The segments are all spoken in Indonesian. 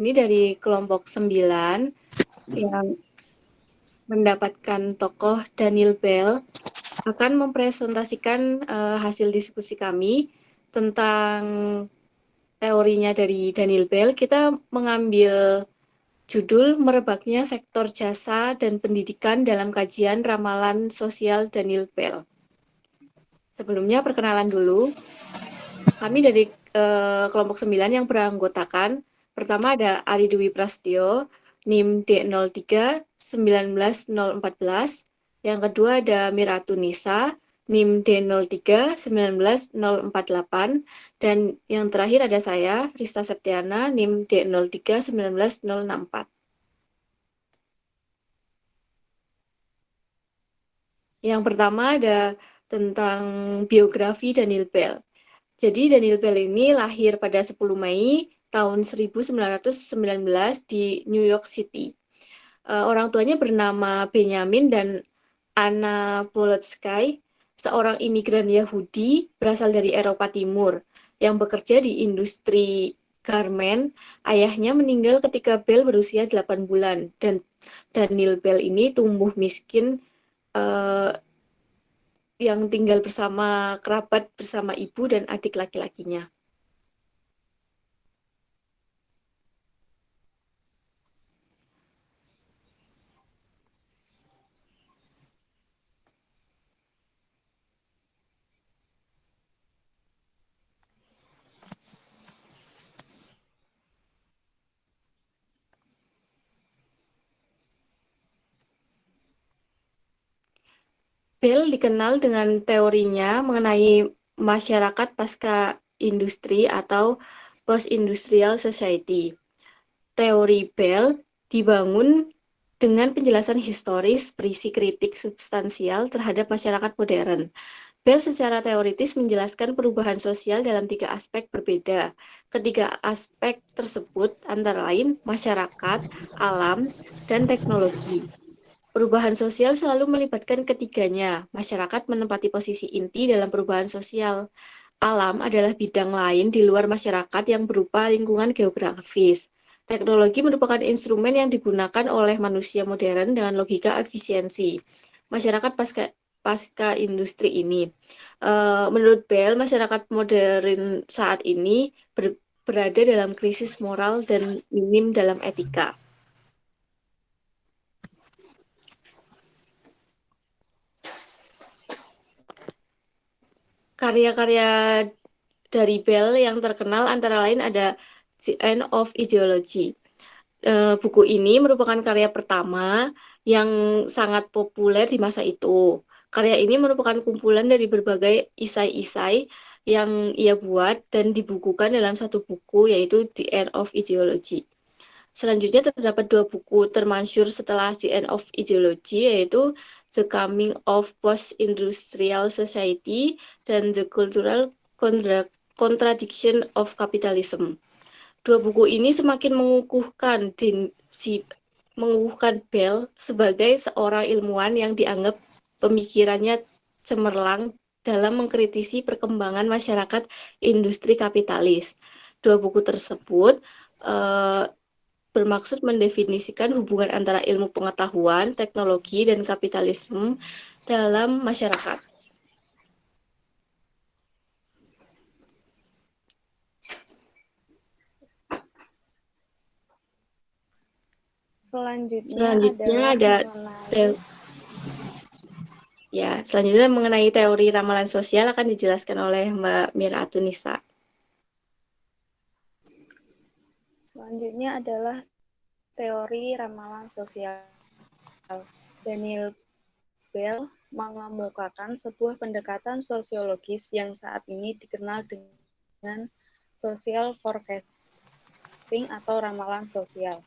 ini dari kelompok 9 yang mendapatkan tokoh Daniel Bell akan mempresentasikan hasil diskusi kami tentang teorinya dari Daniel Bell. Kita mengambil judul Merebaknya Sektor Jasa dan Pendidikan dalam Kajian Ramalan Sosial Daniel Bell. Sebelumnya perkenalan dulu. Kami dari kelompok 9 yang beranggotakan, pertama ada Ari Dwi Prasetyo, NIM D03 19014. Yang kedua ada Miratu Nisa, NIM D03 19048. Dan yang terakhir ada saya, Rista Septiana, NIM D03 19064. Yang pertama ada tentang biografi Daniel Bell. Jadi Daniel Bell ini lahir pada 10 Mei tahun 1919 di New York City. Orang tuanya bernama Benjamin dan Anna Polotsky, seorang imigran Yahudi berasal dari Eropa Timur yang bekerja di industri garmen. Ayahnya meninggal ketika Bell berusia 8 bulan dan Daniel Bell ini tumbuh miskin, eh, yang tinggal bersama kerabat bersama ibu dan adik laki-lakinya. Bell dikenal dengan teorinya mengenai masyarakat pasca industri atau post-industrial society. Teori Bell dibangun dengan penjelasan historis berisi kritik substansial terhadap masyarakat modern. Bell secara teoritis menjelaskan perubahan sosial dalam 3 aspek berbeda. Ketiga aspek tersebut antara lain masyarakat, alam, dan teknologi. Perubahan sosial selalu melibatkan ketiganya. Masyarakat menempati posisi inti dalam perubahan sosial. Alam adalah bidang lain di luar masyarakat yang berupa lingkungan geografis. Teknologi merupakan instrumen yang digunakan oleh manusia modern dengan logika efisiensi. Masyarakat pasca industri ini. Menurut Bell, masyarakat modern saat ini berada dalam krisis moral dan minim dalam etika. Karya-karya dari Bell yang terkenal antara lain ada The End of Ideology. Buku ini merupakan karya pertama yang sangat populer di masa itu. Karya ini merupakan kumpulan dari berbagai isai-isai yang ia buat dan dibukukan dalam satu buku, yaitu The End of Ideology. Selanjutnya terdapat 2 buku termasyhur setelah The End of Ideology, yaitu The Coming of Post-Industrial Society dan The Cultural Contradiction of Capitalism. 2 buku ini semakin mengukuhkan Bell sebagai seorang ilmuwan yang dianggap pemikirannya cemerlang dalam mengkritisi perkembangan masyarakat industri kapitalis. 2 buku tersebut eh, bermaksud mendefinisikan hubungan antara ilmu pengetahuan, teknologi, dan kapitalisme dalam masyarakat. Selanjutnya Selanjutnya adalah ada mengenai selanjutnya mengenai teori ramalan sosial akan dijelaskan oleh Mbak Mira Atunisa. selanjutnya adalah teori ramalan sosial. Daniel Bell mengemukakan sebuah pendekatan sosiologis yang saat ini dikenal dengan social forecasting atau ramalan sosial.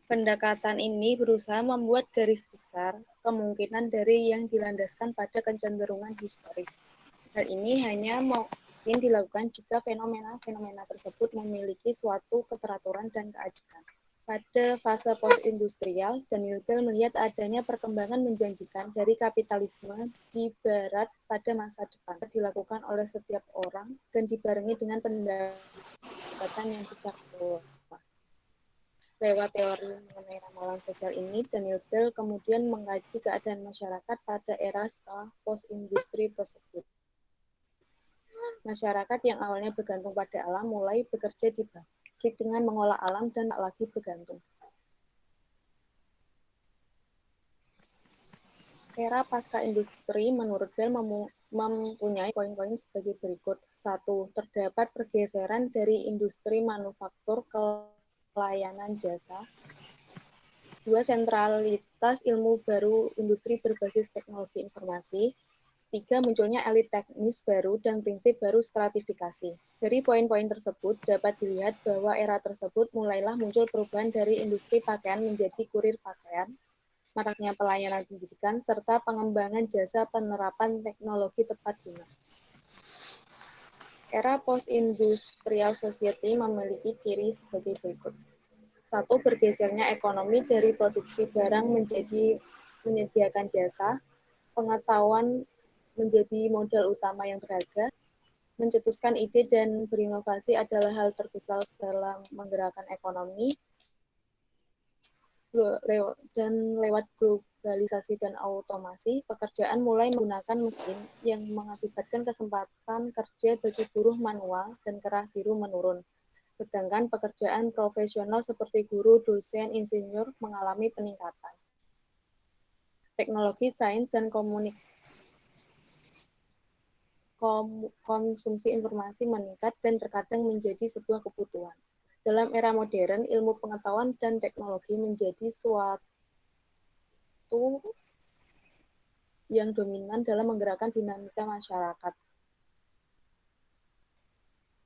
Pendekatan ini berusaha membuat garis besar kemungkinan dari yang dilandaskan pada kecenderungan historis. Hal ini hanya mungkin dilakukan jika fenomena-fenomena tersebut memiliki suatu keteraturan dan keajaiban. Pada fase post-industrial, Daniel Bell melihat adanya perkembangan menjanjikan dari kapitalisme di barat pada masa depan dilakukan oleh setiap orang dan dibarengi dengan pendapatan yang besar. Lewat teori mengenai ramalan sosial ini, Daniel Bell kemudian mengkaji keadaan masyarakat pada era setelah post-industri tersebut. Masyarakat yang awalnya bergantung pada alam mulai bekerja di pabrik dengan mengolah alam dan tak lagi bergantung. Era pasca industri menurut Bell mempunyai poin-poin sebagai berikut. 1. Terdapat pergeseran dari industri manufaktur ke layanan jasa. 2. Sentralitas ilmu baru industri berbasis teknologi informasi. 3. Munculnya elit teknis baru dan prinsip baru stratifikasi. Dari poin-poin tersebut dapat dilihat bahwa era tersebut mulailah muncul perubahan dari industri pakaian menjadi kurir pakaian, maraknya pelayanan pendidikan, serta pengembangan jasa penerapan teknologi tepat guna. Era post-industrial society memiliki ciri sebagai berikut. 1. Bergesernya ekonomi dari produksi barang menjadi menyediakan jasa, pengetahuan menjadi modal utama yang berharga, mencetuskan ide dan berinovasi adalah hal terbesar dalam menggerakkan ekonomi, dan lewat globalisasi dan otomasi, pekerjaan mulai menggunakan mesin yang mengakibatkan kesempatan kerja bagi buruh manual dan kerah biru menurun. Sedangkan pekerjaan profesional seperti guru, dosen, insinyur mengalami peningkatan. Teknologi, sains, dan konsumsi informasi meningkat dan terkadang menjadi sebuah kebutuhan. Dalam era modern, ilmu pengetahuan dan teknologi menjadi suatu yang dominan dalam menggerakkan dinamika masyarakat.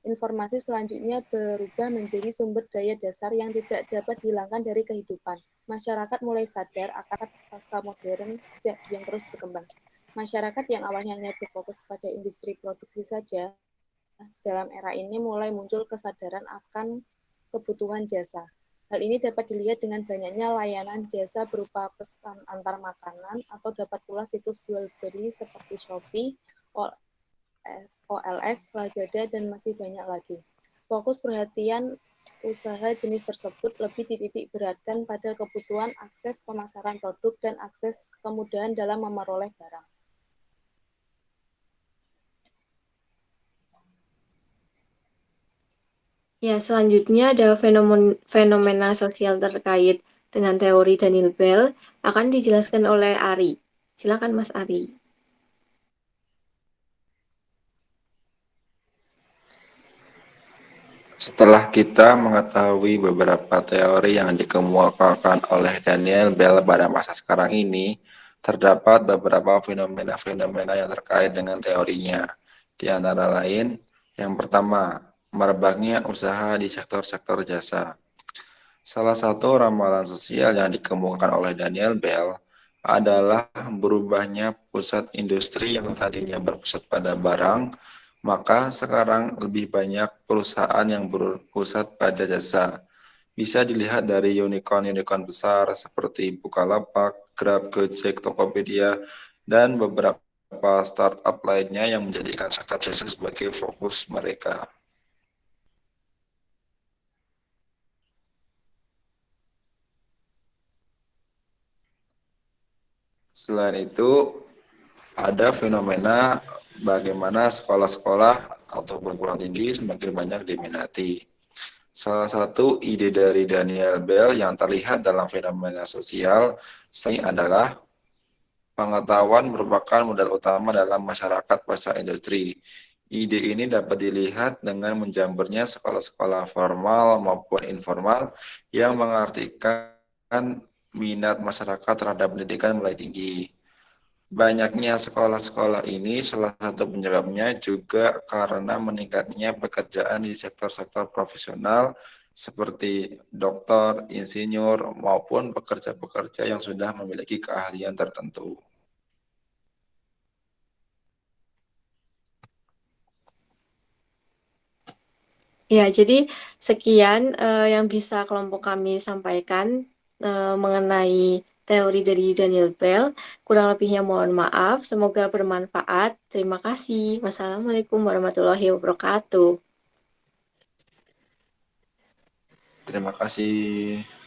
Informasi selanjutnya berubah menjadi sumber daya dasar yang tidak dapat dihilangkan dari kehidupan. Masyarakat mulai sadar akan pasca modern yang terus berkembang. Masyarakat yang awalnya hanya berfokus pada industri produksi saja, dalam era ini mulai muncul kesadaran akan kebutuhan jasa. Hal ini dapat dilihat dengan banyaknya layanan jasa berupa pesan antar makanan atau dapat pula situs jual beli seperti Shopee, OLX, Lazada, dan masih banyak lagi. Fokus perhatian usaha jenis tersebut lebih dititik beratkan pada kebutuhan akses pemasaran produk dan akses kemudahan dalam memperoleh barang. Ya, selanjutnya ada fenomena sosial terkait dengan teori Daniel Bell akan dijelaskan oleh Ari. Silakan Mas Ari. Setelah kita mengetahui beberapa teori yang dikemukakan oleh Daniel Bell pada masa sekarang ini, terdapat beberapa fenomena-fenomena yang terkait dengan teorinya. Di antara lain, yang pertama, merebaknya usaha di sektor-sektor jasa. Salah satu ramalan sosial yang dikemukakan oleh Daniel Bell adalah berubahnya pusat industri yang tadinya berpusat pada barang, maka sekarang lebih banyak perusahaan yang berpusat pada jasa. Bisa dilihat dari unicorn-unicorn besar seperti Bukalapak, Grab, Gojek, Tokopedia, dan beberapa startup lainnya yang menjadikan sektor jasa sebagai fokus mereka. Selain itu, ada fenomena bagaimana sekolah-sekolah atau perguruan tinggi semakin banyak diminati. Salah satu ide dari Daniel Bell yang terlihat dalam fenomena sosial ini adalah pengetahuan merupakan modal utama dalam masyarakat pasca industri. Ide ini dapat dilihat dengan menjamurnya sekolah-sekolah formal maupun informal yang mengartikan minat masyarakat terhadap pendidikan mulai tinggi. Banyaknya sekolah-sekolah ini salah satu penyebabnya juga karena meningkatnya pekerjaan di sektor-sektor profesional seperti dokter, insinyur, maupun pekerja-pekerja yang sudah memiliki keahlian tertentu. Ya, jadi sekian yang bisa kelompok kami sampaikan mengenai teori dari Daniel Bell. Kurang lebihnya mohon maaf. Semoga bermanfaat. Terima kasih. Wassalamualaikum warahmatullahi wabarakatuh. Terima kasih.